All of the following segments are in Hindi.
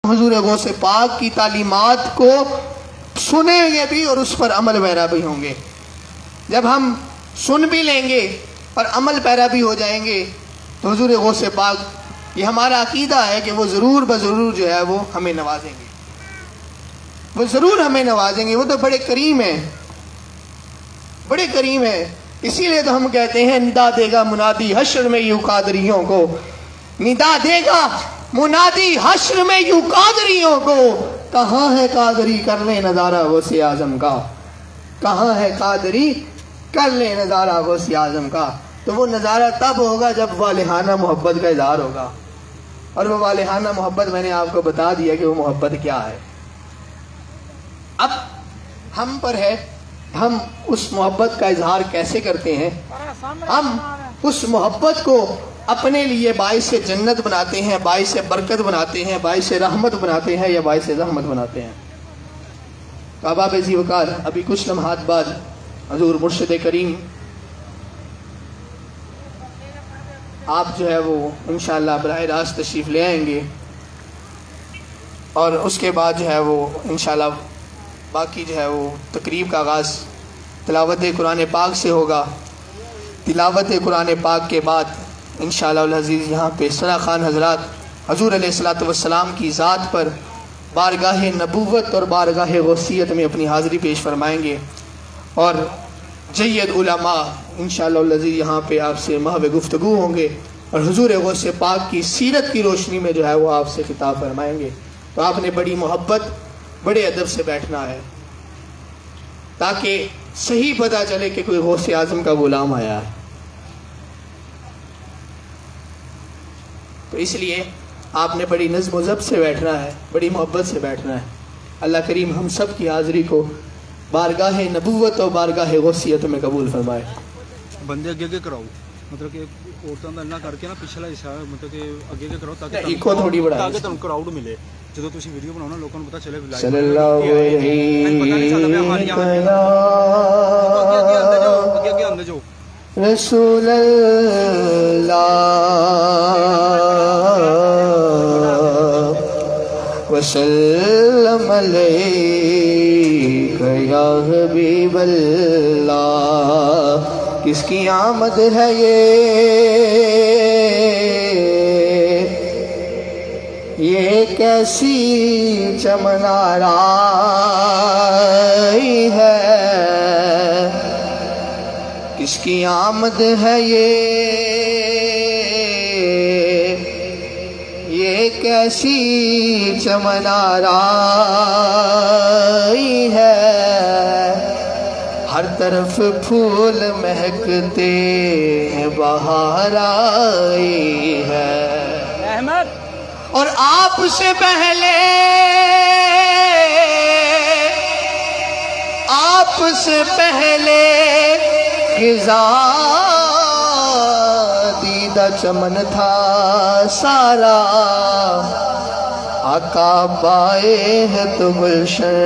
हुजूर गौसे पाक की तालीमात को सुनेंगे भी और उस पर अमल पैरा भी होंगे। जब हम सुन भी लेंगे और अमल पैरा भी हो जाएंगे तो हुजूर गौसे पाक, ये हमारा अकीदा है कि वो ज़रूर बज़रूर जो है वो हमें नवाजेंगे, वो ज़रूर हमें नवाजेंगे। वो तो बड़े करीम हैं, बड़े करीम हैं। इसीलिए तो हम कहते हैं निदा देगा मुनादी हश्र में यूं कादरियों को, निदा देगा मुनादी हश्र में यूं कादरियों को, कहाँ है कादरी कर ले नज़ारा गौसे आज़म का, कहाँ है कादरी कर ले नज़ारा गौसे आज़म का। तो वो नज़ारा तब होगा जब वालिहाना मोहब्बत का इज़हार होगा। और वो वालिहाना मोहब्बत मैंने आपको बता दिया कि वो मोहब्बत क्या है। अब हम पर है हम उस मोहब्बत का इजहार कैसे करते हैं। हम उस मोहब्बत को अपने लिए बाइस जन्नत बनाते हैं, बाइस बरकत बनाते हैं, बाइस रहमत बनाते हैं या बाइस रहमत बनाते हैं। तो अहबाब ज़ीवकार, अभी कुछ लम्हात बाद हजूर मुर्शिद करीम आप जो है वो इंशाअल्लाह बराह रास्त तशरीफ़ ले आएंगे और उसके बाद जो है वो इंशाअल्लाह बाकी जो है वो तकरीब का आगाज़ तिलावत कुरान पाक से होगा। तिलावत कुरान पाक के बाद इंशाअल्लाह अज़ीज़ यहाँ पे सना खान हज़रात हजूर अलैहिस्सलातु वस्सलाम की ज़ात पर बारगाह नबूवत और बारगाह गौसियत में अपनी हाज़िरी पेश फरमाएँगे और जय्यद उलमा इंशाअल्लाह अज़ीज़ यहाँ पे आपसे महव गुफ्तगू होंगे और हुजूर गौसे पाक की सीरत की रोशनी में जो है वो आपसे खिताब फरमाएँगे। तो आपने बड़ी मोहब्बत बड़े अदब से बैठना है ताकि सही पता चले कि कोई गौसे आज़म का गुलाम आया है। तो इसलिए आपने बड़ी नज़्म ज़ब्त से बैठना है, बड़ी मोहब्बत से बैठना है। अल्लाह करीम हम सब की हाज़िरी को बारगाह नबूवत और बारगाह गौसियत में कबूल फरमाए। बंदे अगे कराओ, मतलब कि औरतों का ना करके ना पिछला हिस्सा मतलब कि अगे कराओ ताकि इको थोड़ी बड़ा ताकि तुम क्राउड मिले। जो तुम वीडियो बनाओ ना लोगों को पता चले सल्लल्लाहु अलैहि रसूल वसल्लम अलैका या हबीबल्लाह। किसकी आमद है ये कैसी चमनाराई है, किसकी आमद है ये कैसी चमनाराई है। हर तरफ फूल महकते हैं बहार आई है। अहमद और आपसे पहले खिज़ा दीदा चमन था सारा। आका पाए है तो गुलशन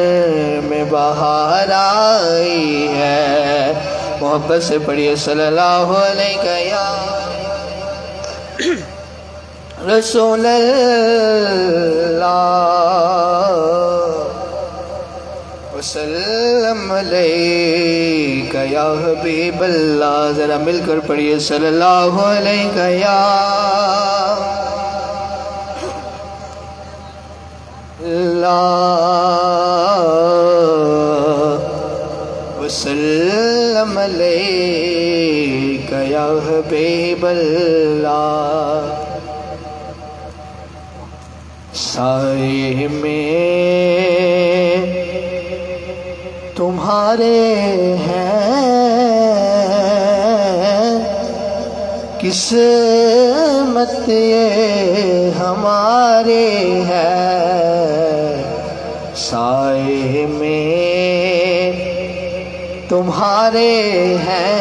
में बहार आई है। मोहब्बत से पढ़िए सल्लल्लाहु अलैहि या रसूल अल्लाह वसल्लम अलैका या हबीबल्लाह। ज़रा मिलकर पढ़िए सल्लल्लाहु अलैहि या वसल्लम अलैका या हबीबल्लाह। साए में तुम्हारे हैं किस्मत ये हमारे हैं। साए में तुम्हारे हैं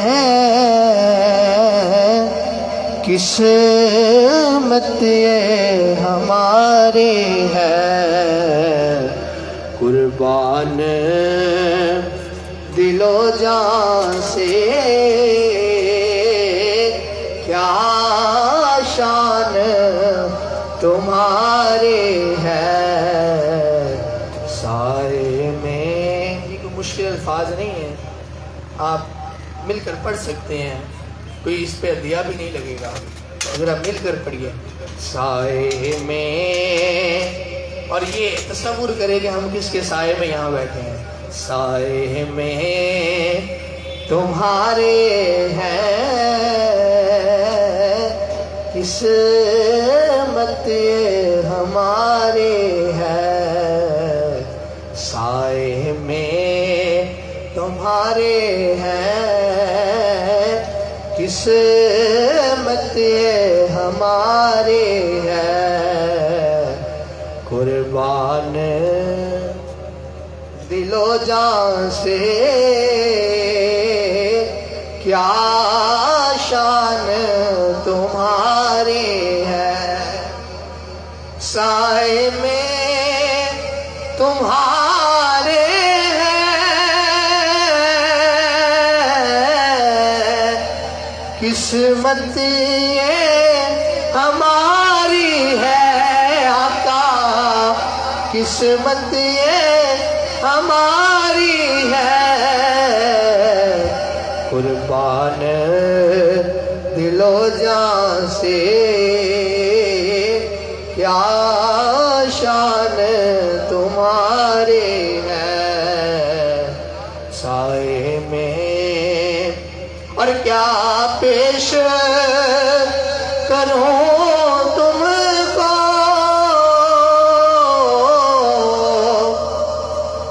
किस्मत ये हमारे हैं। कुर्बान दिलो जान से क्या शान तुम्हारे हैं। आप मिलकर पढ़ सकते हैं, कोई इस पे दिया भी नहीं लगेगा। अगर आप मिलकर पढ़िए साए में, और ये तस्वुर करें कि हम किसके साए में यहाँ बैठे हैं। साए में तुम्हारे हैं किस्मत ये हमारे है, साए में तुम्हारे हैं किस्मत ये हमारे है। कुर्बान दिलो जान से क्या शान तुम्हारी है, साए में तुम्हारे हैं किस्मत ये हमारी है। आका किस्मत ये हमारी है। कुर्बान दिलो जान से क्या शान तुम्हारे है, साए में। और क्या पेश करूं तुमको,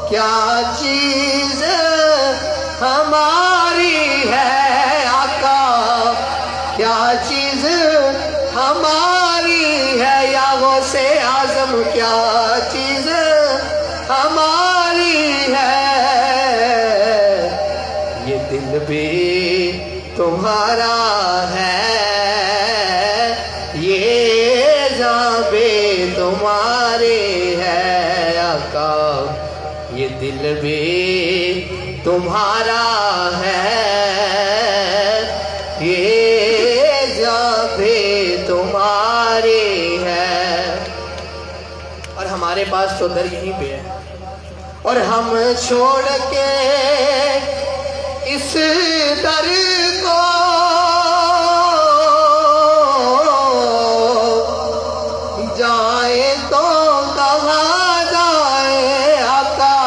क्या चीज हमारी है। आका क्या चीज हमारी है, या गौसे आजम क्या चीज हमारी है। ये दिल भी तुम्हारा है, ये जान भी तुम्हारे है। आका ये दिल भी तुम्हारा है, ये जान भी तुम्हारी है। और हमारे पास तो दर यहीं पे है, और हम छोड़ के इस दर को जाए तो कहाँ जाए। आका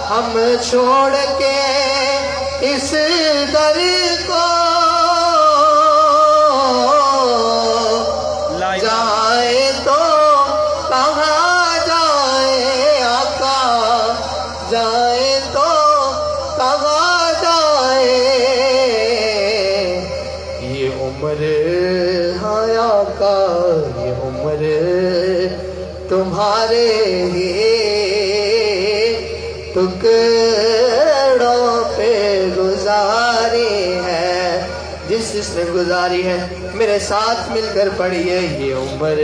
हम छोड़ के इस दर को जाए तो कहाँ जाए। आका जाए तो कहाँ जाए। ये उम्र हया का, ये उम्र तुम्हारे ही टुकड़ों पे गुजारी है। जिसने गुजारी है मेरे साथ मिलकर पढ़िए। ये उम्र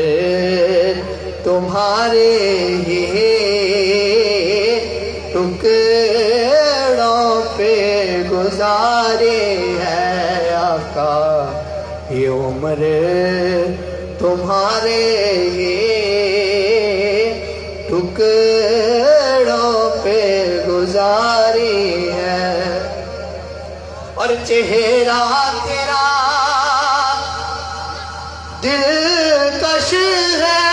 तुम्हारे ही टुकड़ों पे गुजारी है। आका ये उम्र तुम्हारे ही टुकड़ों पे गुजारी है। और चेहरा तेरा दिलकश है,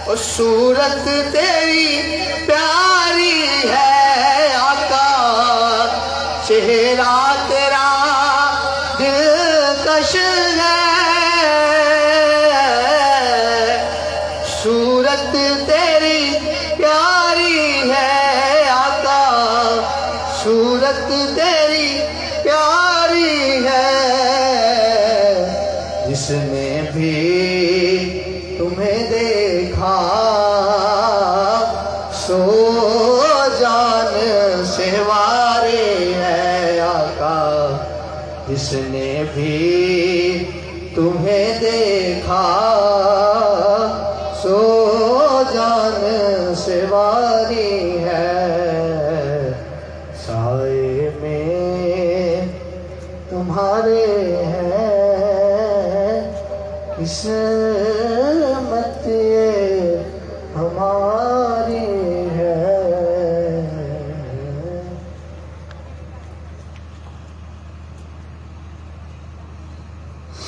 और सूरत तेरी प्यारी है। आका चेहरा तेरा दिलकश है, सूरत तेरी प्यारी है। आका सूरत तेरी प्यारी है। जिसने भी तुम्हें देखा सो जान से वारे है। आका जिसने भी तुम्हें देखा सो जान से वारी है। साए में तुम्हारे हैं किस्मत ये हमारी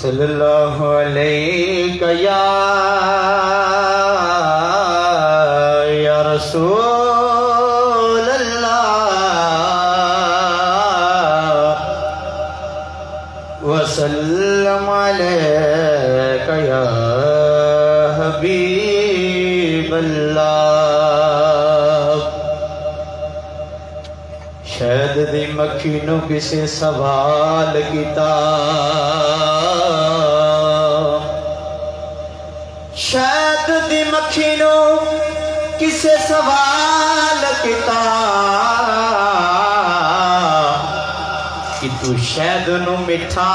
सल्लल्लाहु अलैहि या रसूल अल्लाह वसल्लम अलैका या हबीब अल्लाह। शहद दी मक्खी नू किसे सवाल किता, शहद दी मक्खी नू किसे सवाल किता कि तू शहद नू मिठा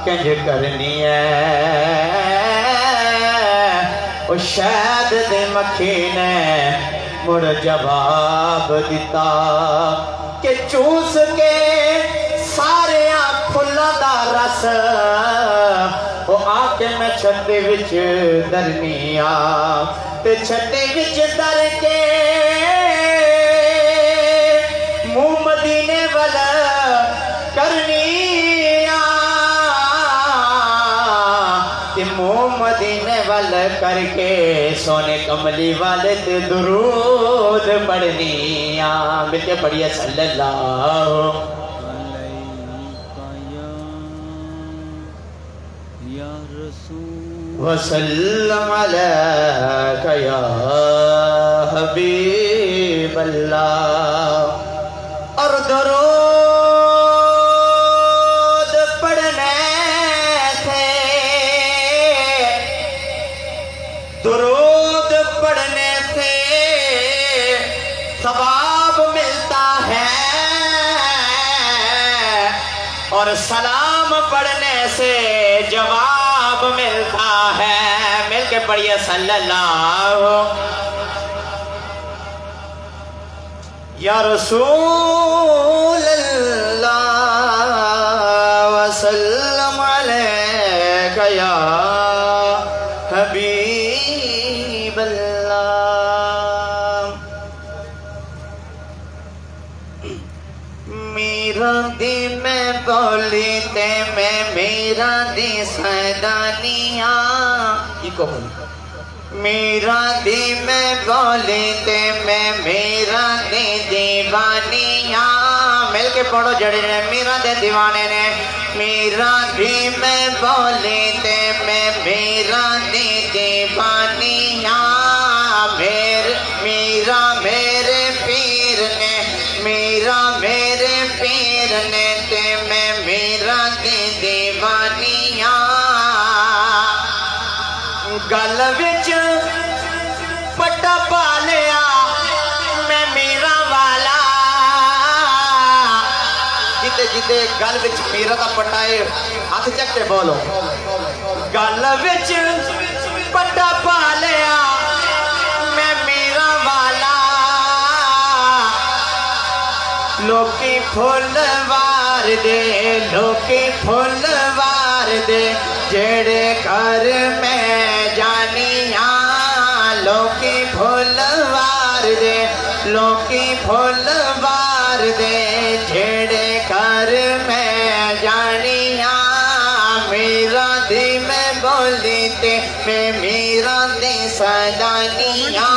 कंज करनी है। ओ शहद दी मक्खी ने मुड़ जवाब दिता कि चूस के सारे फुल्लां दा रस ओ आके मैं छत्ते विच दरनिया ते छत्ते विच दर के मुंह मदीने वल करनिया ते मुंह मदीने वल करके सोने कमली वाले ते दुरूद पढ़निया। मिलके पढ़िए सल्लल्लाहु वसल्लम अलैका या हबीब अल्लाह। और दुरूद पढ़ने से, दुरूद पढ़ने से सवाब मिलता है और सलाम पढ़ने से जवाब मिलता है। मिलके पढ़िए सल्लल्लाहु या रसूल अल्लाह वसल्लम अलैका या हबीब अल्लाह। मेरा दी मैं बोली ते मैं मेरा दी सैदानिया इको मेरा दी मैं बोली ते मैं मेरा दी दीवानिया। मिलके पढ़ो जड़े ने मेरा दे दीवाने ने। मेरा दी मैं बोली ते मैं मेरा दी दीवानिया। मेरा मेरे पीर ने, मेरा मेरे पीर ने ते मैं मेरा दी दीवानिया। गल विच पट्टा पा लिया मैं मेरा वाला। जिते जिते गल विच मेरा दा पट्टा है हाथ चक के बोलो। गल विच पट्टा पा लिया मैं मेरा वाला। लोकी फुल वार दे, लोकी फुल वार दे जेड़े घर में जानिया। लोकी फुल वार दे, लोकी फुल वार दे जेड़े घर में जानिया। मेरा दी मैं बोली ते मैं मेरा दी सदानिया।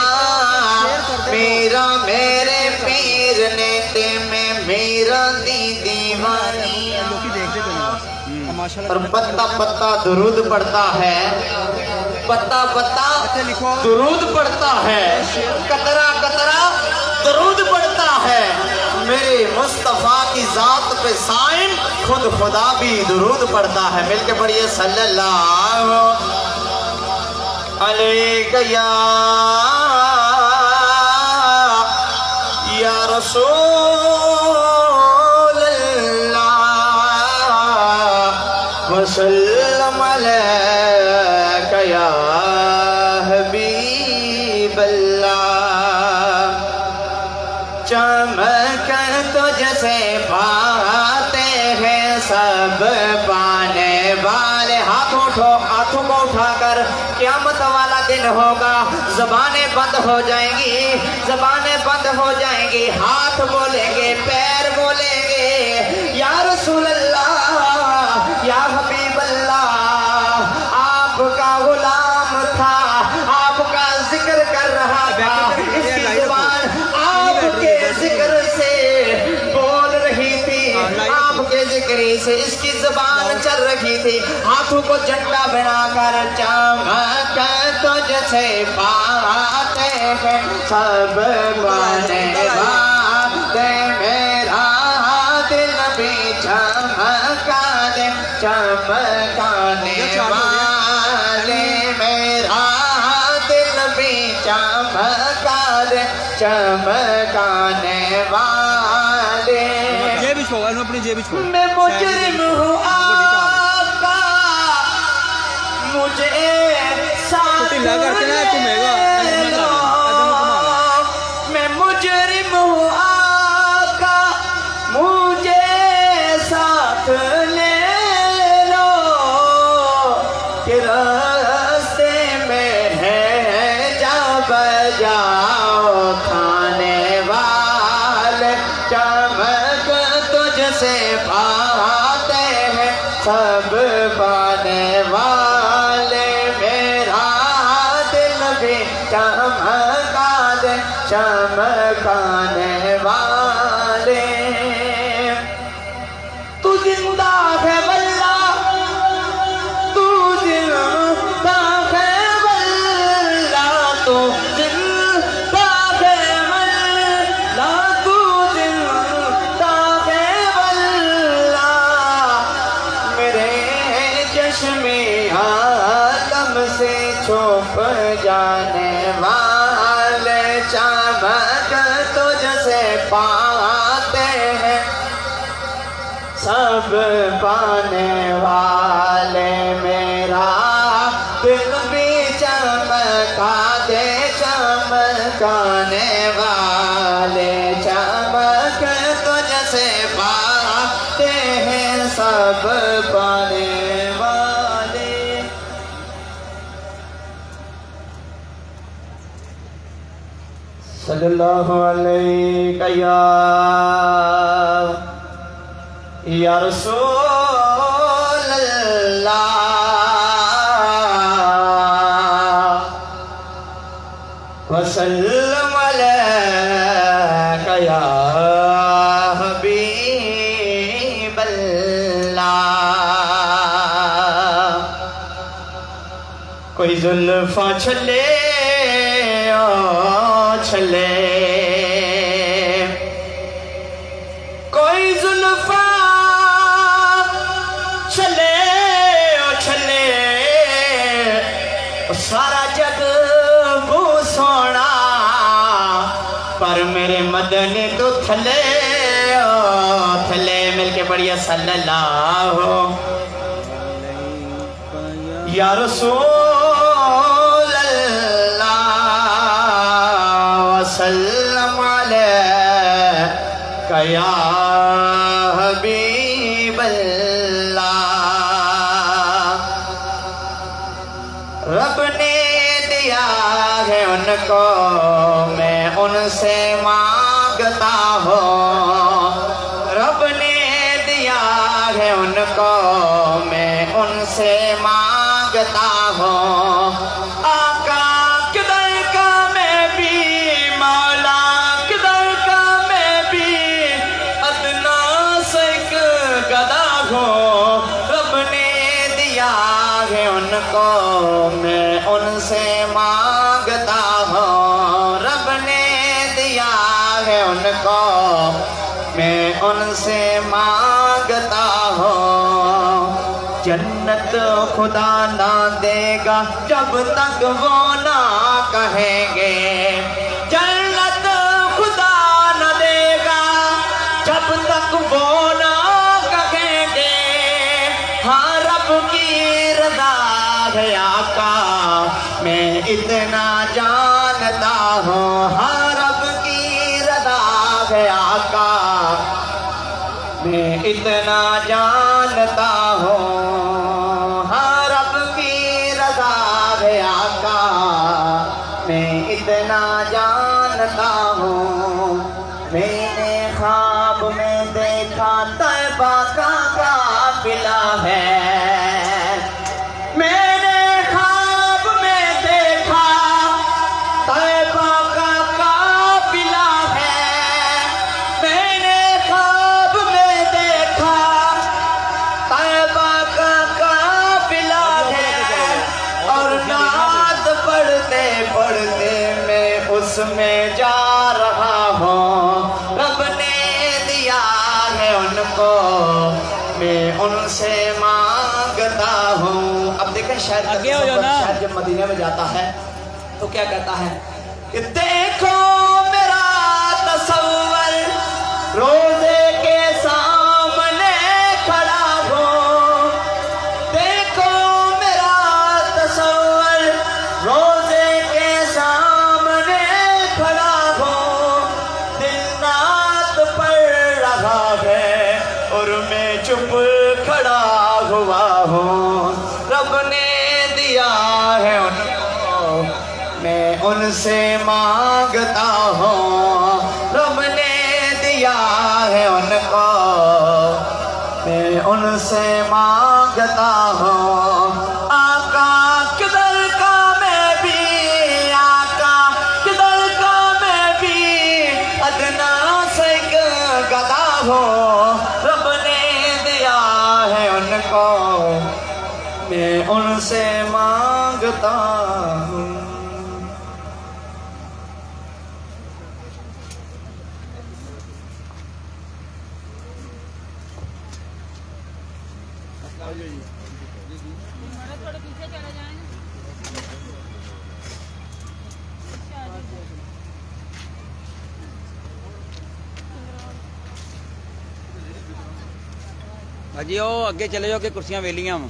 मेरा मेरे पीर ने ते मैं मेरा दी दीवानिया। और पत्ता पत्ता दुरूद पढ़ता है, पत्ता पत्ता दुरूद पढ़ता है, कतरा कतरा दुरूद पढ़ता है। मेरे मुस्तफा की जात पे साइम खुद खुदा भी दुरूद पढ़ता है। मिलके पढ़िए सल्लल्लाहु अलैका या रसूल अल्लाह वसल्लम अलैका या हबीब अल्लाह। चमक तुझसे पाते हैं सब पाने वाले। हाथों उठो, हाथों को उठाकर क़यामत वाला दिन होगा। ज़बानें बंद हो जाएंगी, ज़बानें बंद हो जाएंगी। हाथ बोलेंगे, पैर बोलेंगे या रसूल अल्लाह या हबीब अल्लाह। से इसकी जुबान चल रही थी, हाथों को झंडा बनाकर चमक तुझसे पाते हैं सब बने बाते, मेरा दिल भी चमका दे चमकाने वाले, मेरा दिल भी चमका दे चमकाने वाले। जेब छोड़ अपनी जेब छोड़। मैं मुजरिम हूँ आपका, मुझे साथ ले लो। मैं मुजरिम हूँ आपका, मुझे साथ ले लो। कि रास्ते में है जा बजाओ खाने वाले, चमक तुझसे पाते हैं सब पाने वाले, मेरा दिल भी चमका दे चमकाने वाले। तू जिंदा है वल्ला, तू जिंदा है वल्ला, तू जिंदा है वल्ला, तू जिंदा है वल्ला। मेरे चश्मे आलम से छुप जाने वाले, चमक तुझसे पाते हैं सब पाने वाले, मेरा दिल भी चमका दे चमकाने वाले, चमक तुझसे पाते हैं सब पाने वाले। सल्लल्लाहु अलैहि या रसूल अल्लाह वसल्लम अलैका या हबीब अल्लाह। कोई जुल्फा छले ओ छले, कोई जुल्फा छले ओ छले, सारा जग वो सोना, पर मेरे मदनी तो थले ओ थले। मिलके बढ़िया सल्लल्लाहु या रसूल अल्लाह वसल्लम अलैका या हबीब अल्लाह। रब ने दिया है उनको, मैं उनसे मांगता हूँ। रब ने दिया है उनको, मैं उनसे मांगता हूँ। आका किधर का मैं भी, मौला किधर का मैं भी, अदना से एक गदा हूँ। रब ने दिया है उनको, मैं उनसे मांगता हूँ। रब ने दिया है उनको, मैं उनसे मांगता हूँ। जन्नत खुदा ना देगा जब तक वो ना कहेंगे, जन्नत खुदा ना देगा जब तक वो ना कहेंगे। हाँ रब की रज़ा है आका, मैं इतना जानता हूँ। हाँ रब की रज़ा है आका, मैं इतना जानता हूँ। हाँ रब की रज़ा है आका, मैं इतना जानता हूँ। मैंने ख्वाब में देखा तैबा का काफिला है, मैंने ख्वाब में देखा तैबा का काफिला है। मैंने ख्वाब में देखा उसमें जा रहा हूँ, रब ने दिया है उनको, मैं उनसे मांगता हूँ। अब देखें शायद आगे हो जाओ ना। शायद जब मदीने में जाता है तो क्या कहता है कि देखो मेरा तसव्वुर रोजे के सामने खड़ा हो, देखो मेरा तसव्वुर रोजे के सामने खड़ा हो, दिन रात पढ़ रहा है और मैं चुप खड़ा हुआ हूँ, रब ने दिया है उनको, मैं उनसे मांगता हूँ, रब ने दिया है उनको, मैं उनसे मांगता हूँ। आका किधर का मैं भी, आका किधर का मैं भी, अदना से गदा हूँ, रब ने दिया है उनको, मैं उनसे मांगता हूँ। थोड़े पीछे चले जाएं। भाजी ओ अगे चले जाओ कि कुर्सियां वेलियां वा।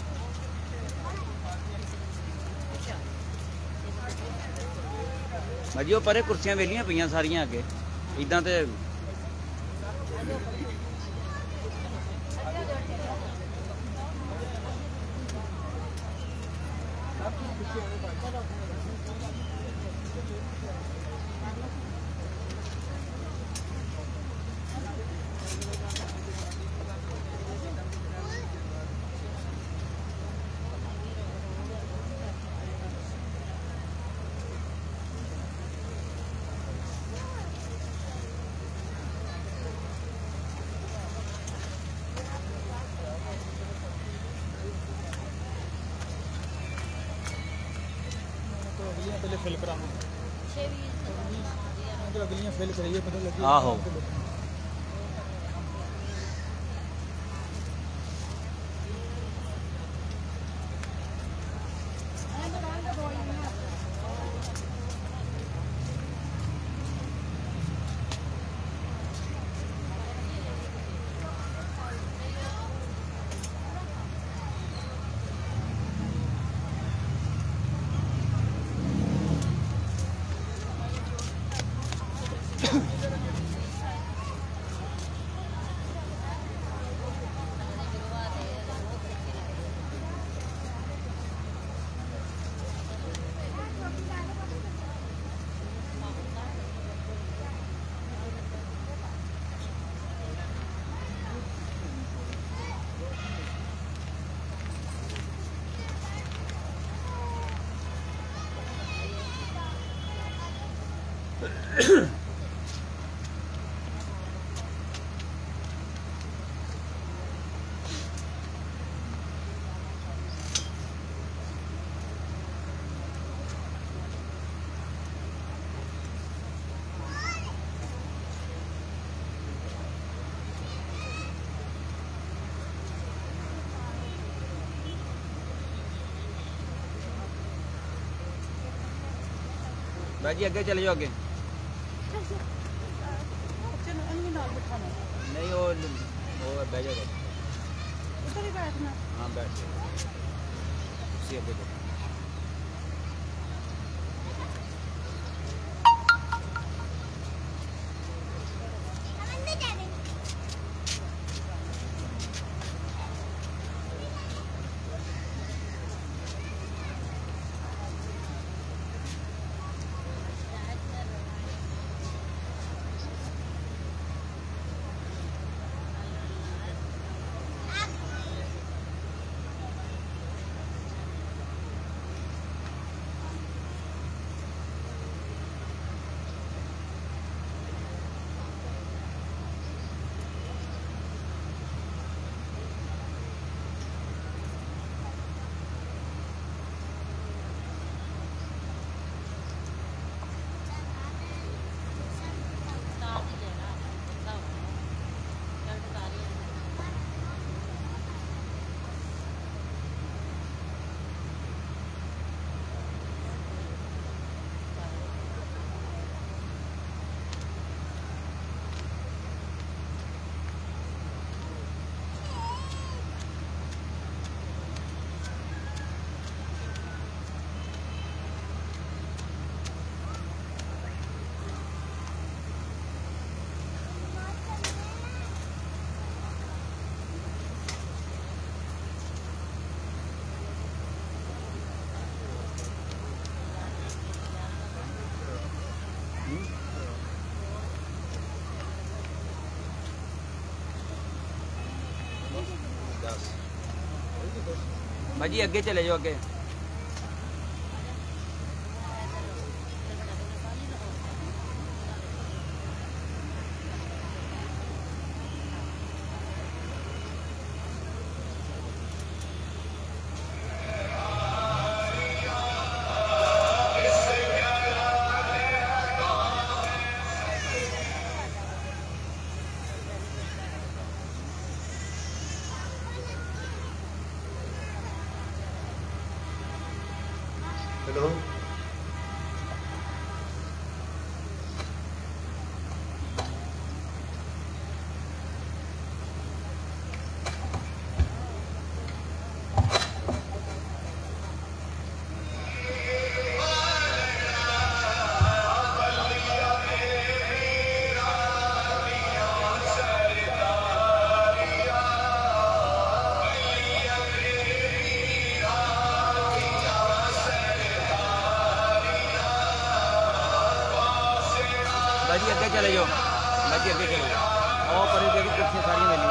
भाजी ओ परे कुर्सियां वेलियां पईयां सारियां अगे इदां ते पहले फिल करा अगलियां फिल कराइए पता लगे आहो भाजी अगे चले जाओ अगे नहीं वो बह जाओ हाँ बैठ जाओ अगे जाओ भाजी अगे चले जाओ अगे। हेलो भाजी अगे चले जाओ, भाजी अगे चले जाओ। और पर देखो कितनी सारी मिली।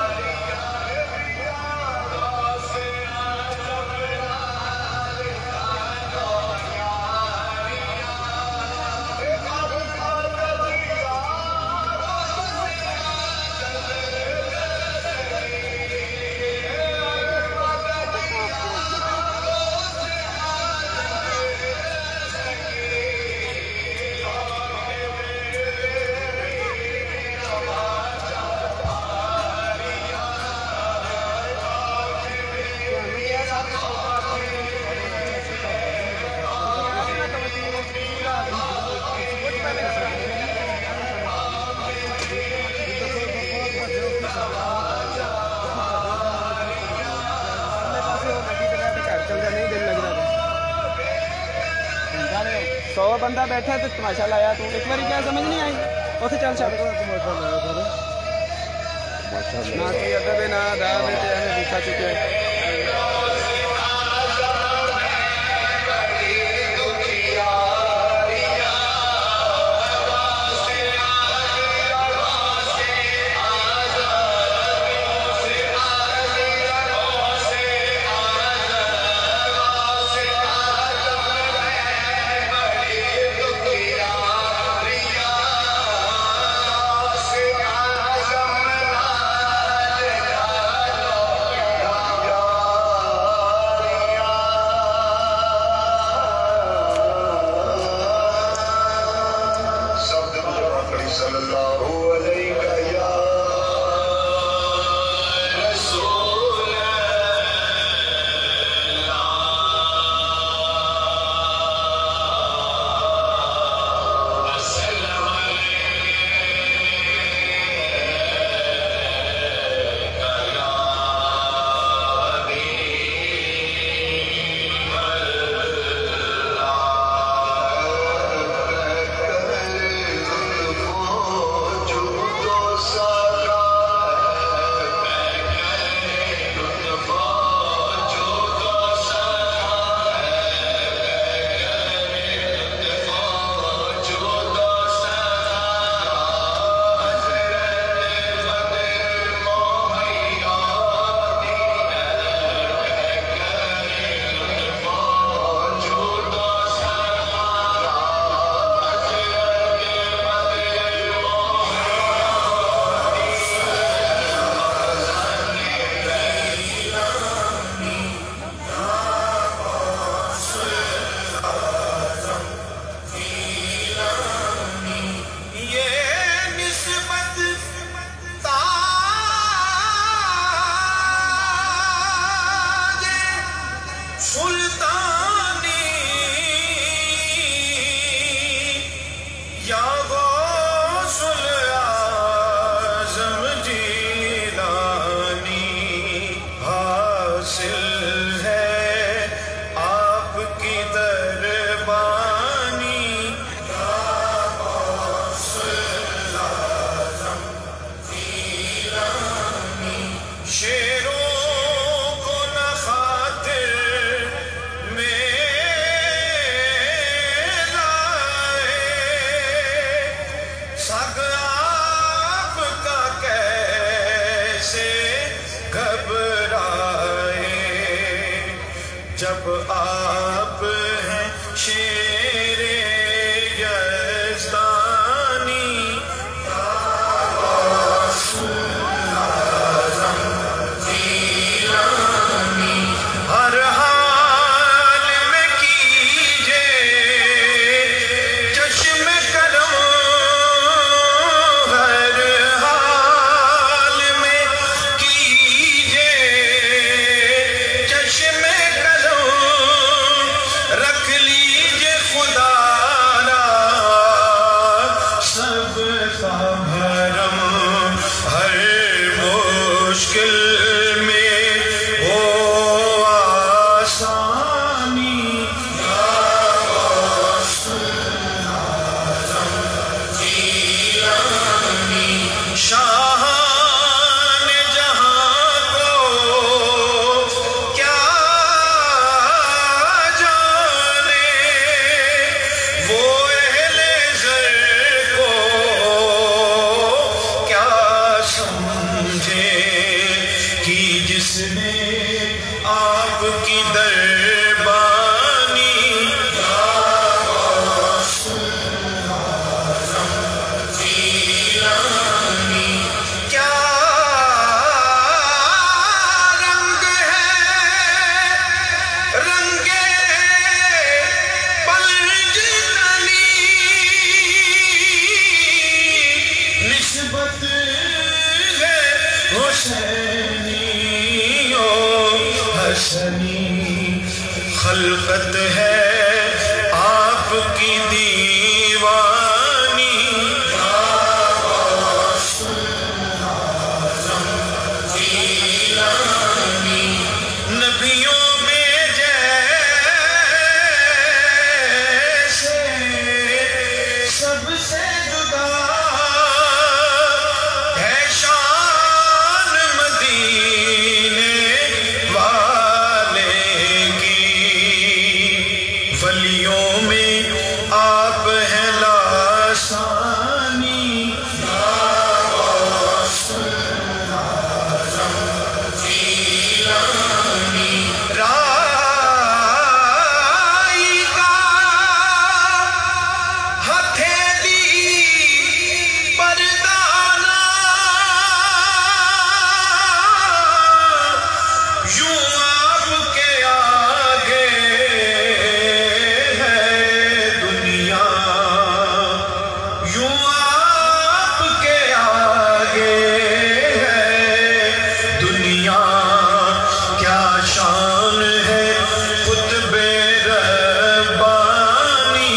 सौ बंदा बैठा तो तमाशा लाया तू एक बार क्या समझ नहीं आई उसे चल छड़ ना कोई अदब है ना अदाब है ते हमें दिखा चुके हैं। आप हैं शेरे यज़दानी हर हाल में कीजे चश्मे करम हर हाल में कीजे चश्मे करम रख लीजिए खुदा सबका भरम हर मुश्किल में हो आसानी शाहान जहां को क्या जाने वो अहले ज़र को क्या समझे कि जिसने आपकी दरबानी क्या रंग है रंगे पंजतनी निस्बत है हुसैनियो हसनी खलकत है आपकी दीवानी नबियों में जैसे सबसे जुदा है शान मदीने वाले की वलियों में आप हैं लासानी राई का हथेली परदाना यूं आपके आगे है दुनिया यूं आपके आगे है दुनिया क्या शान है खुतबे रब्बानी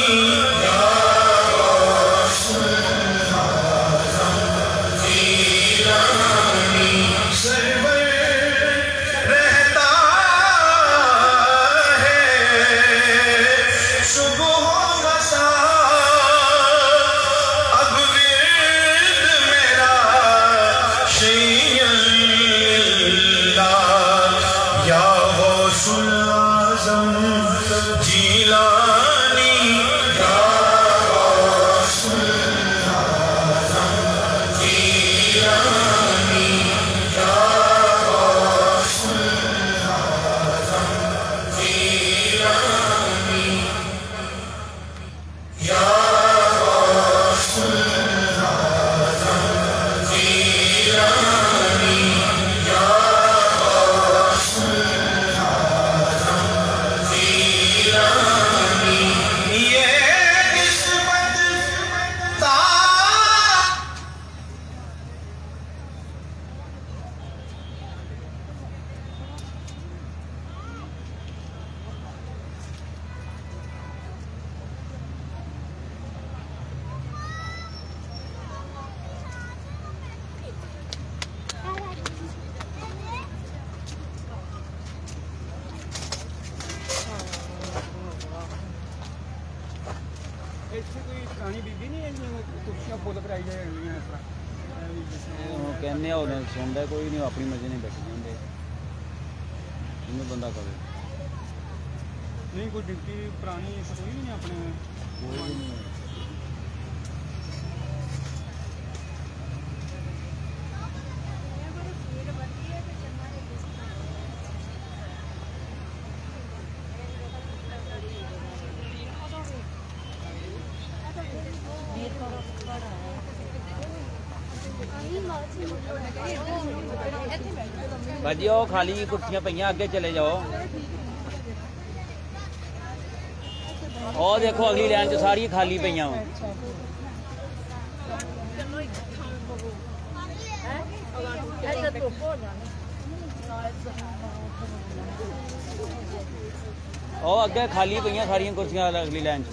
सरवर रहता है सुबह मसा अब विर्द मेरा शैय्यल्लाह या गौसुल आज़म जीलानी या गौसुल आज़म जीलानी या गौसुल आज़म जीलानी या गौसुल आज़म जीलानी या गौसुल आज़म जीलानी ये किस्मत ता ਇੱਥੇ ਕੋਈ ਪੁਰਾਣੀ ਬੀਬੀ ਨਹੀਂ ਹੈ ਜਿਵੇਂ ਕੁਰਸੀਆਂ ਫੁੱਲ ਕਰਾਈ ਜਾਂਦੀਆਂ ਇਸ ਤਰ੍ਹਾਂ ਉਹ ਕਹਿੰਦੇ ਆ ਉਹਨੇ ਸੁਣਦਾ ਕੋਈ ਨਹੀਂ ਆਪਣੀ ਮਰਜ਼ੀ ਨਾਲ ਬੈਠੇ ਜਾਂਦੇ ਇਹਨੂੰ ਬੰਦਾ ਕਰੇ ਨਹੀਂ ਕੋਈ ਡਿਊਟੀ ਪੁਰਾਣੀ ਕੋਈ ਨਹੀਂ ਆਪਣੇ ਕੋਈ ਵੀ ਨਹੀਂ भाजी वो खाली कुर्सियां पईयां, अगे चले जाओ। और देखो अगली लाइन च सारी खाली पईयां। और अगे खाली पईयां सारियां कुर्सियां अगली लाइन च।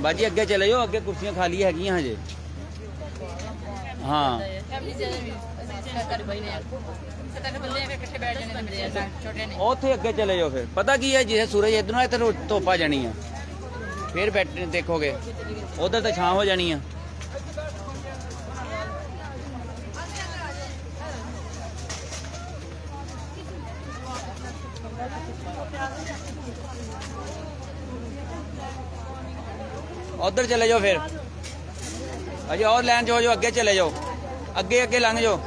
बाजी अगे चले जाओ, अगे कुर्सियां खाली हैगियां हजे। हाँ उत्थे अगे चले जाओ। फिर पता की है, जिसे सूरज इधरों है तो धुप आ जानी है, फिर बैठ देखोगे उधर तो छां हो जानी है। उधर चले जाओ, फिर अजय और लाइन जो अगे चले जाओ, अगे अगे लंघ जाओ।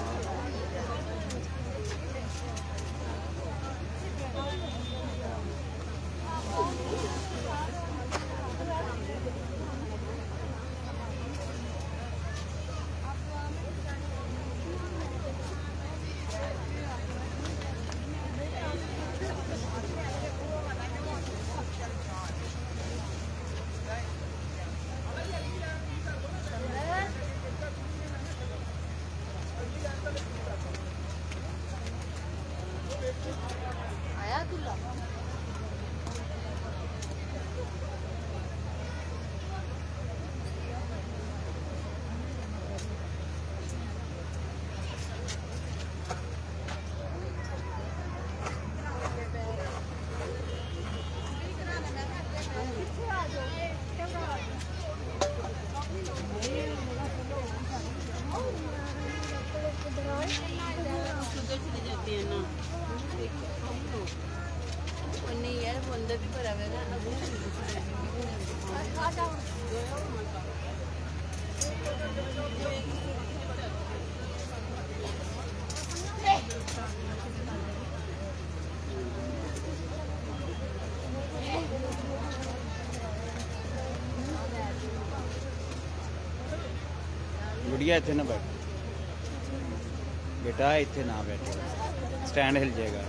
गुड़िया इतने ना बैठ बेटा, इतने ना बैठे, स्टैंड हिल जाएगा।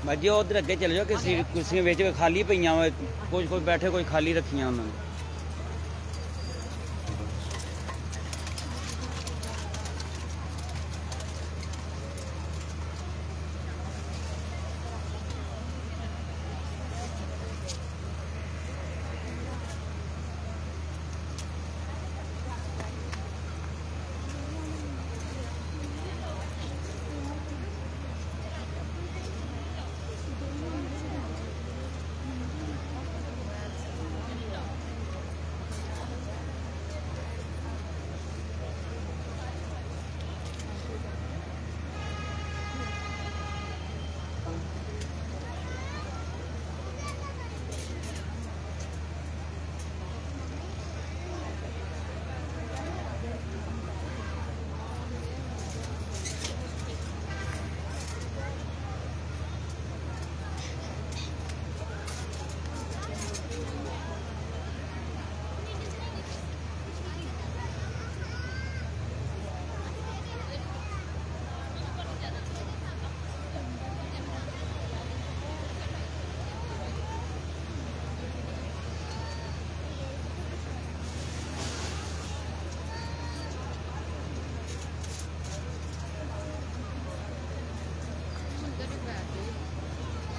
भाजी उधर अगे चले जाओ, कि कुर्सियां खाली पईयां, कुछ बैठे कोई खाली रखियां उन्होंने।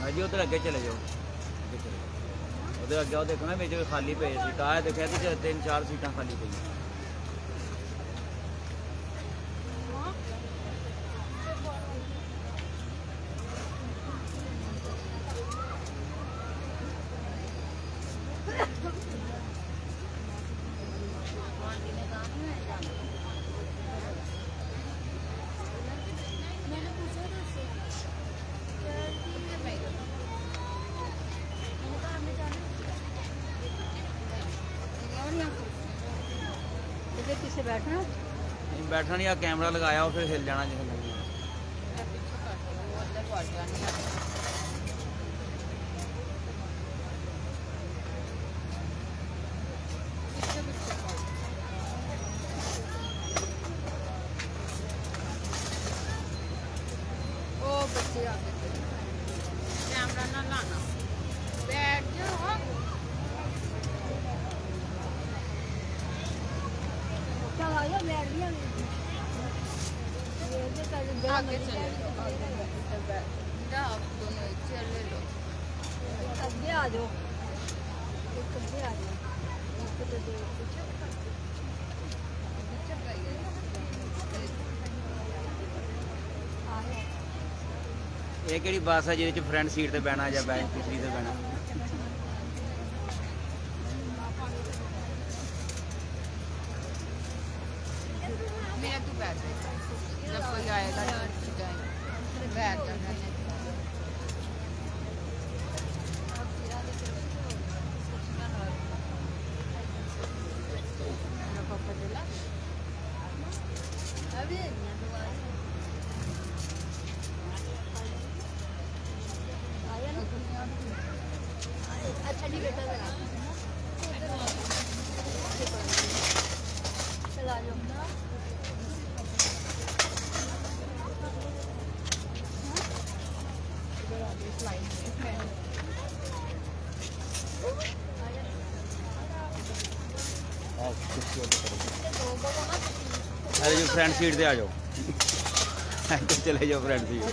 हाँ जी उधर अगे चले जाओ, उधर अगे वो देखो ना बीच में खाली पे सीट आया, देखा तो 3-4 सीटा खाली पई। पीछे बैठना बैठना नहीं, कैमरा लगाया और फिर हिल जाना जिसे लगना। ओ बच्चे आ गए, कैमरा ना लाना, बैठ जाओ। आगे चले आप दोनों चले लो, आगे आ जाओ, आगे आ जाओ। ये केड़ी बस है जिहदे च फ्रंट सीट ते बैठना या बैक पिछली ते बैठना? मेरा तू बैठ, जब कोई आएगा बैठ जाना। अच्छा नहीं बेटा चला जाओ। अरे जो फ्रंट सीट पे आ जाओ, चले जाओ फ्रंट सीट।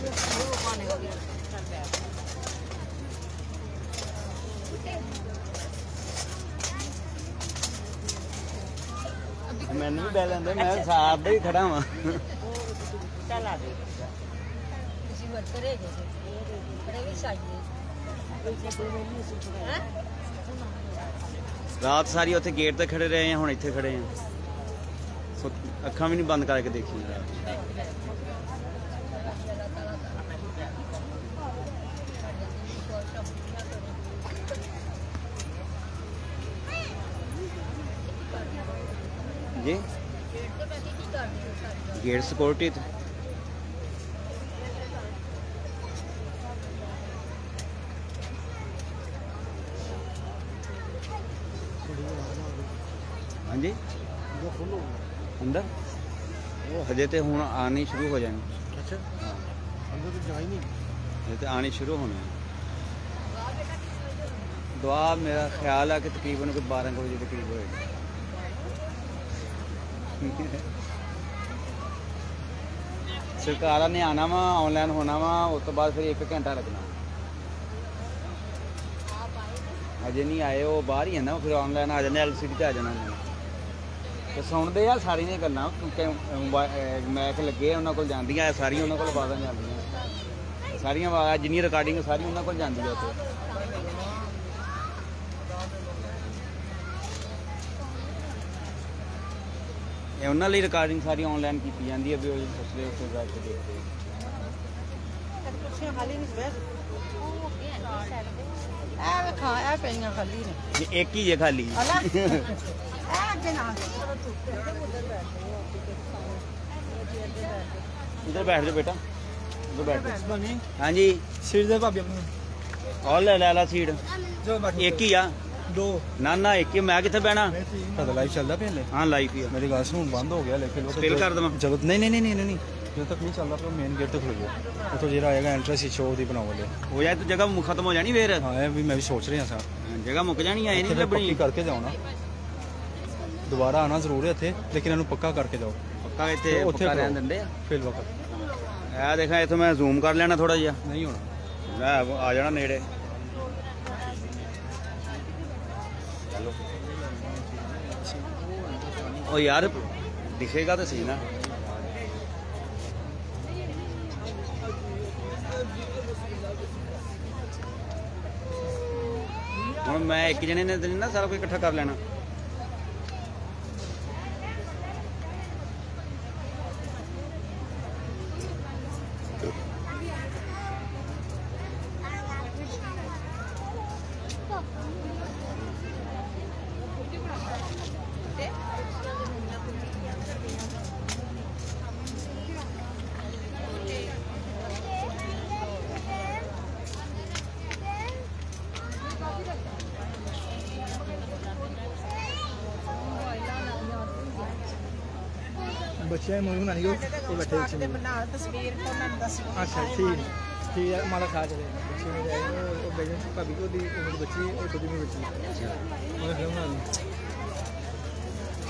मैंने भी बह लेंदे, मैं साथ ही खड़ा हाँ। चला दे किसी वर्क करेगा बड़े भी चाहिए। रात सारी उत्थे गेट ते खड़े रहे हैं, हुण इत्थे खड़े हैं, अखा भी नहीं बंद करके देखी रात। जी गेट सिक्योरिटी हाँ जी अंदर वो हजे तो हूँ आनी शुरू हो जानी। अच्छा अंदर तो जा ही नहीं, तो आनी शुरू होने। दुआ मेरा ख्याल है कि तकरीबन कोई 12 बजे के करीब होएगी। सरकार ने आना वा, ऑनलाइन होना वा, उस तो बाद फिर 1 घंटा लगना। अजे नहीं आए, वो बाहर ही है ना, फिर ऑनलाइन आ जाने, LCD ते आ जाना। तो सुनते यार सारी ने गल्लां, क्योंकि मैक लगे उन्होंने को जांदियां सारियां, उन्होंने को आवाज़ां जांदियां सारियां, आवाज़ जिन्नी रिकॉर्डिंग सारी उन्होंने को जांदी है। उत्थे उन्होंने लिए रिकॉर्डिंग सारी ऑनलाइन की जाती है, भी उसके उससे जाके देखते हैं। एक ही है खाली इधर बैठ जाओ बेटा, इधर बैठ। हाँ जी सीट दे भाभी अपनी और ले ला सीट, एक ही आ दो ना ना एक ही। मैं कितने बहना? तो लाइव चलता पे हाँ लाइव ही है। मेरी गल सुन बंद हो गया, लेकिन स्टिल कर दवां? चलो नहीं नहीं नहीं नहीं जब तक नहीं चलता तो मेन गेट तक खुल गया, तो जो आएगा एंट्रेंस शो दी बनाओ वाले हो जाए तो जगह खत्म हो जानी फिर। हाँ भी मैं भी सोच रहा सर, जगह मुक जानी है, नहीं लभनी। करके जाओ ना, दोबारा आना जरूर है इत्थे, लेकिन इन्हू पक्का करके जाओ। पक्का इत्थे पक्का रहन दिंदे फिर वक्त ए देखा इत्थों मैं जूम कर लेना थोड़ा जिहा, नहीं होना मैं आ जाना नेड़े। चलो ओ यार दिखेगा तो सही ना। हुण मैं एक जने ने ना सारा कुछ इकट्ठा कर लेना। बच्चे मूवी बनानी हो तो बैठे बच्चे बना तस्वीर तो मैं दस। अच्छा ठीक ठीक है हमारा खा चले बच्चे मेरे आए और बेगम भाभी को दी मेरी बच्ची और खुद मेरी बच्ची मैं फिल्म बना ली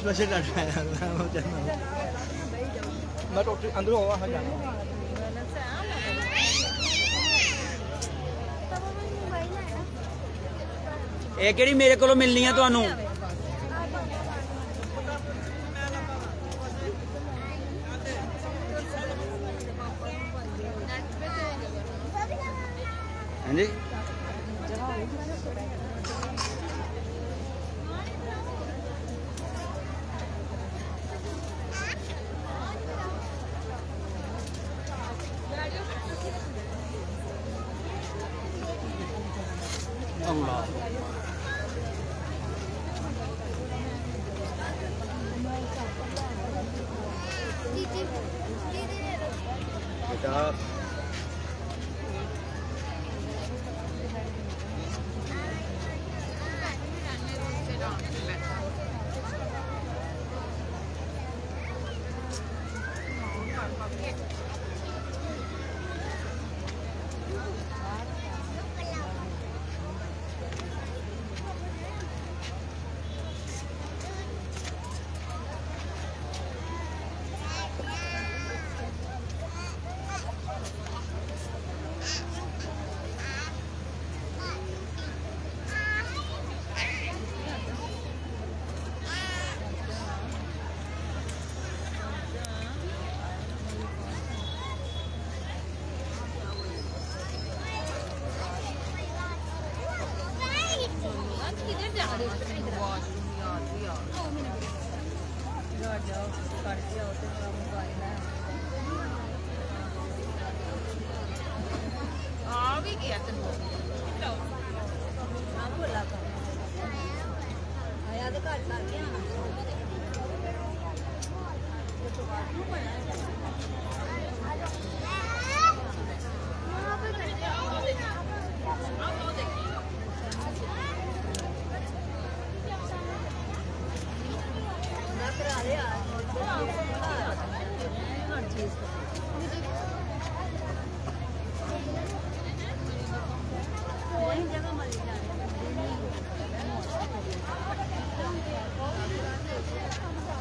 स्पेशल डाटा है वो जाना मैं तो अंदर होगा हाँ जाना ਇਹ ਕਿਹੜੀ ਮੇਰੇ ਕੋਲੋਂ ਮਿਲਣੀ ਆ ਤੁਹਾਨੂੰ? ਹਾਂਜੀ ਅੱਲਾਹ बेटा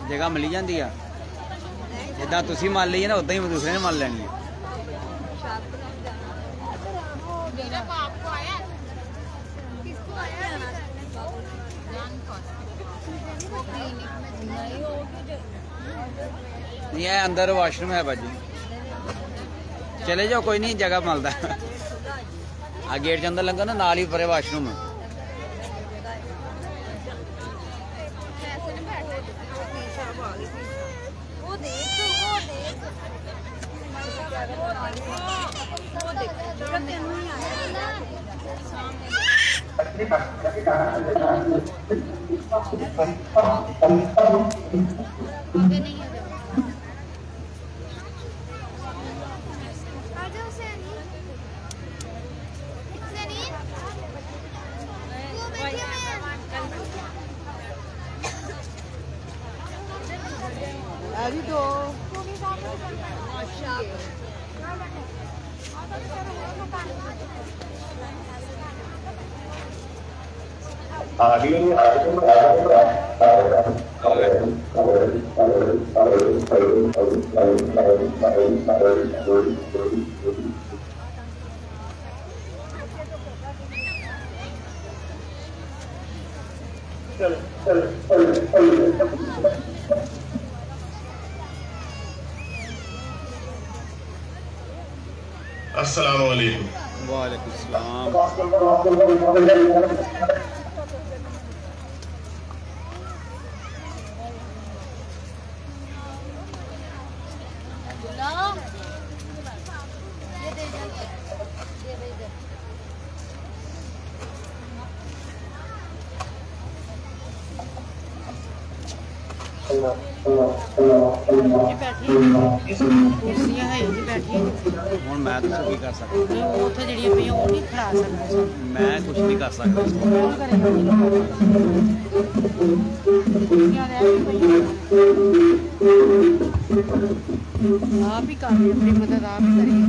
जगह मिली जाती है जिदा तुसी मान ली है ना उदा ही दूसरे ने मान लेनी है। नहीं है अंदर वाशरूम है भाजी चले जाओ कोई नहीं जगह मिलता आ गेट के अंदर लंघो ना नाल ही परे वाशरूम है। अस्सलाम वालेकुम। वालेकुम सलाम। कुर्सियां है जी बैठी हुण मैं दसो की कर सकदा? उत्थे जेहड़ियां पईयां ओह नहीं खड़ा सकदे मैं कुछ नहीं कर सकदा। आप ही कर अपनी मदद आप ही करिए।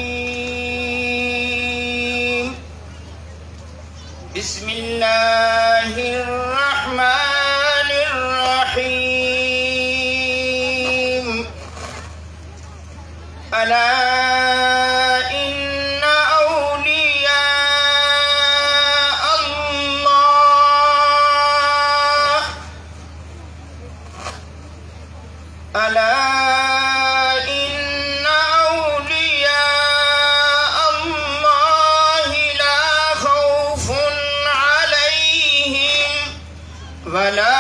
बिस्मिल्लाहिर्रहमानिर्रहीम। बिस्मिल्लाहिर्रहमानिर्रहीम। अला इन्ना औलिया अल्लाह अला वला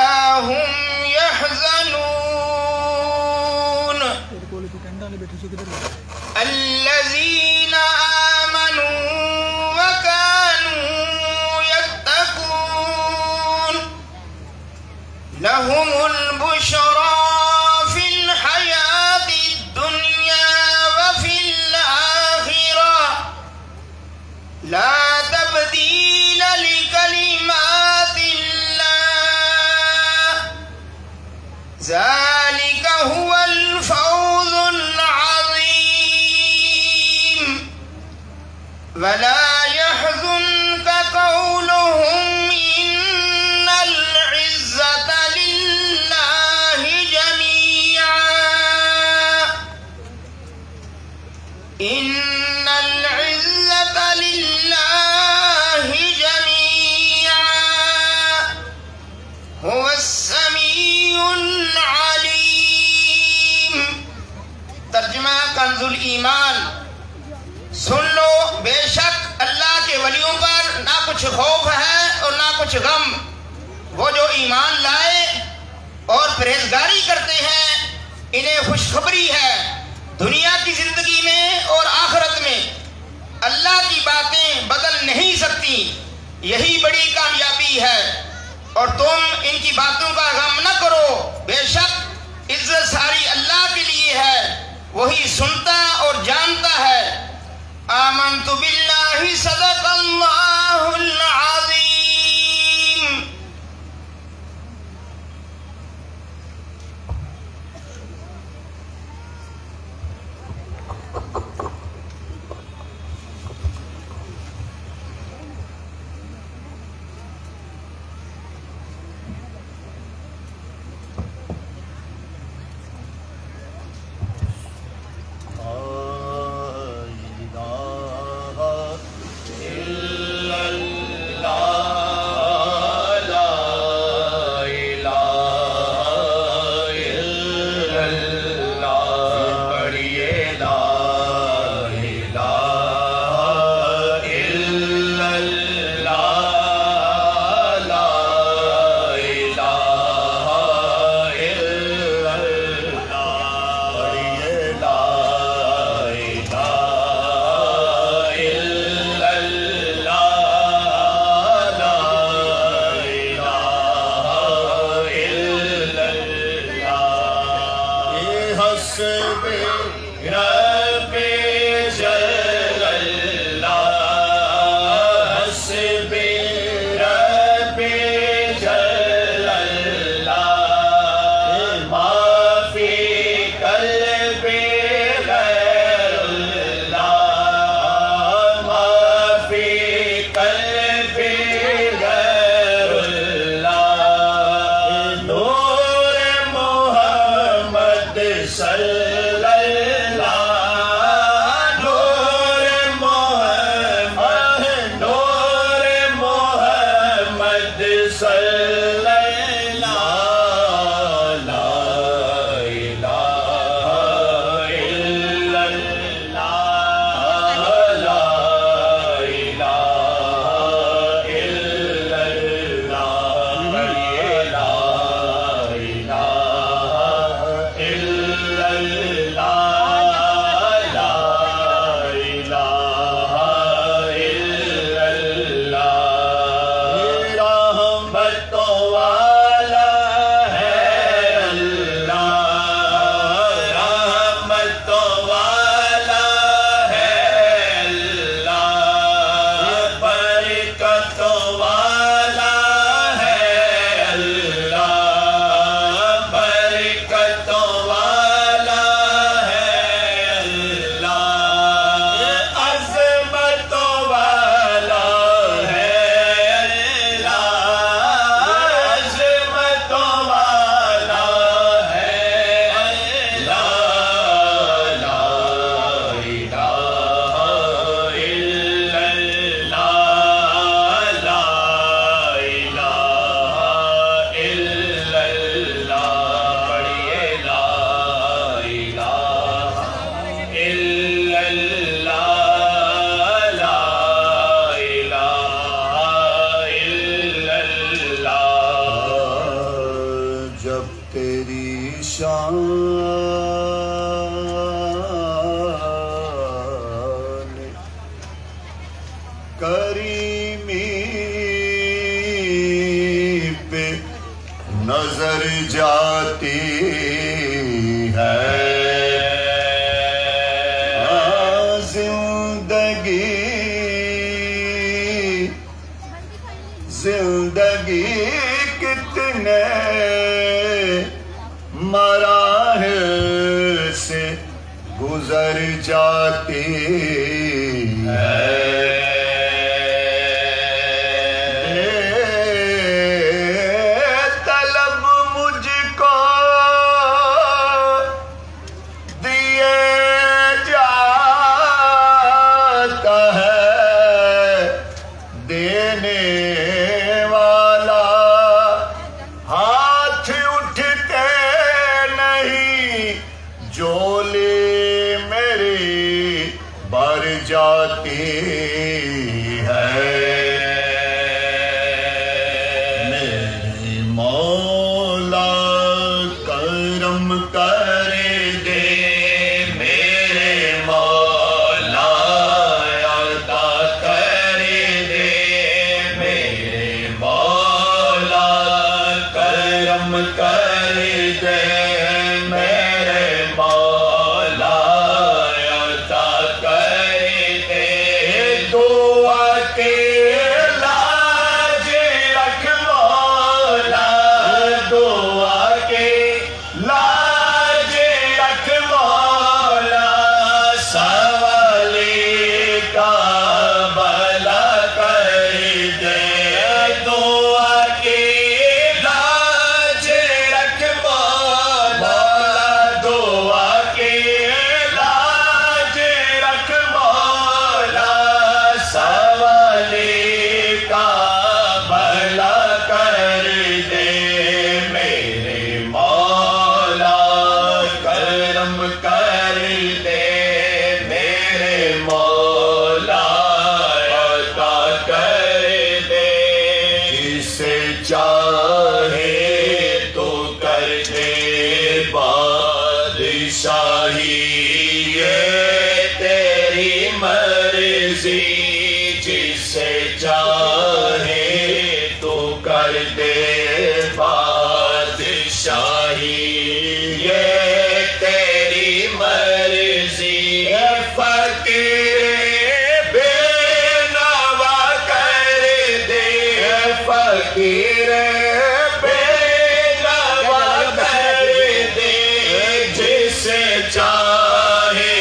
हुम यहज़नून। अल्लज़ीना आमनू व कानू यत्तकून लहुमुल बुशरा फिल हयातिद दुनिया व फिल आखिरह ला तब्दील लिकलिमातिल्लाह ज़ालिक हुवल फौज़ुल अज़ीम। वला यहज़ुनका क़ौलुहुम इन्नल इज़्ज़ता लिल्लाहि जमीआ इन्नल इज़्ज़ता लिल्लाहि जमीआ हुवस समीउल अलीम। तर्जुमा कंजुल ईमान। सुन लो, बेशक अल्लाह के वलियों पर ना कुछ खौफ है और ना कुछ गम। वो जो ईमान लाए और परहेजगारी करते हैं इन्हें खुशखबरी है दुनिया की जिंदगी में और आखिरत में। अल्लाह की बातें बदल नहीं सकती, यही बड़ी कामयाबी है। और तुम इनकी बातों का गम न करो, बेशक इज्जत सारी अल्लाह के लिए है, वही सुनता और जानता है। आमन्तु बिल्लाहि सदक़ल्लाहुल अज़ीम। गुजर जाती है। जिंदगी कितने मराहिल से गुजर जाती है। तलब मुझको दिए जाता है, देने जाती है। मेरे मौला करम कर दे, मेरे मौला अता कर दे, मेरे मौला करम कर दे, मेरे मौला अता कर दे। दुआ के लाज रख मौला, दुआ के लाज रख मौला, सवाले का भला कर दे। दुआ के लाज रख मौला, दुआ के लाज रख मौला, सवाले का भला कर दे। मेरे मौला करम कर दे, मेरे मौला अता कर दे। जिसे चाहे तो कर दे बादशाही, ये तेरी मर्जी। जिसे चाहे तो कर दे बादशाही, ये तेरी मर्जी। फकीर बेनवा कर दे, फकीर बेनवा कर दे। जिसे चाहे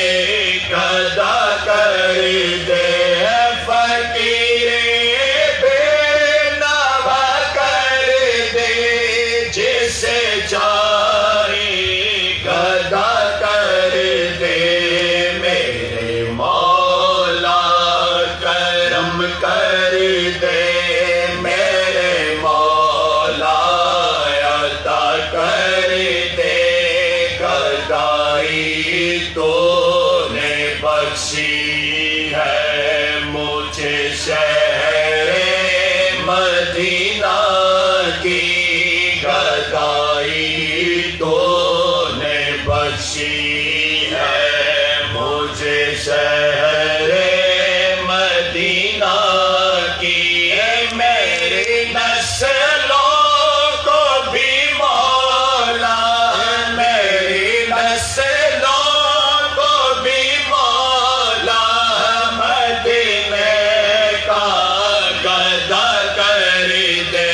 गदा कर दे, फकीर बेनवा कर दे। जिसे चाहे गदा कर दे। मेरे मौला करम कर दे, मेरे मौला अता कर दे। गदाई तूने बख्शी है मुझे शहरे मदीना की, गदाई तूने बख्शी है मुझे शहरे मदीना की। मेरी नस्लों को भी मौला, मेरी नस्लों को भी मौला, मदीने का गदा कर दे।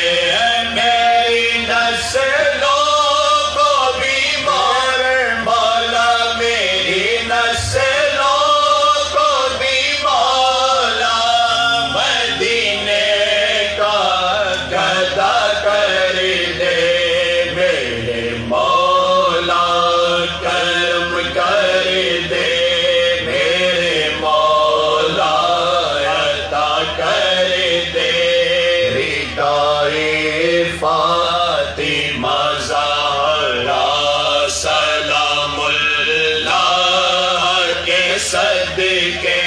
मेरी नस्लों को भी मौला, मेरी नस्लों को भी मौला, मदीने का गदा कर दे। मेरे मौला करम कर दे, मेरे मौला अता कर दे। रिदाए फातिमा ज़हरा सलामुल्लाह के सदके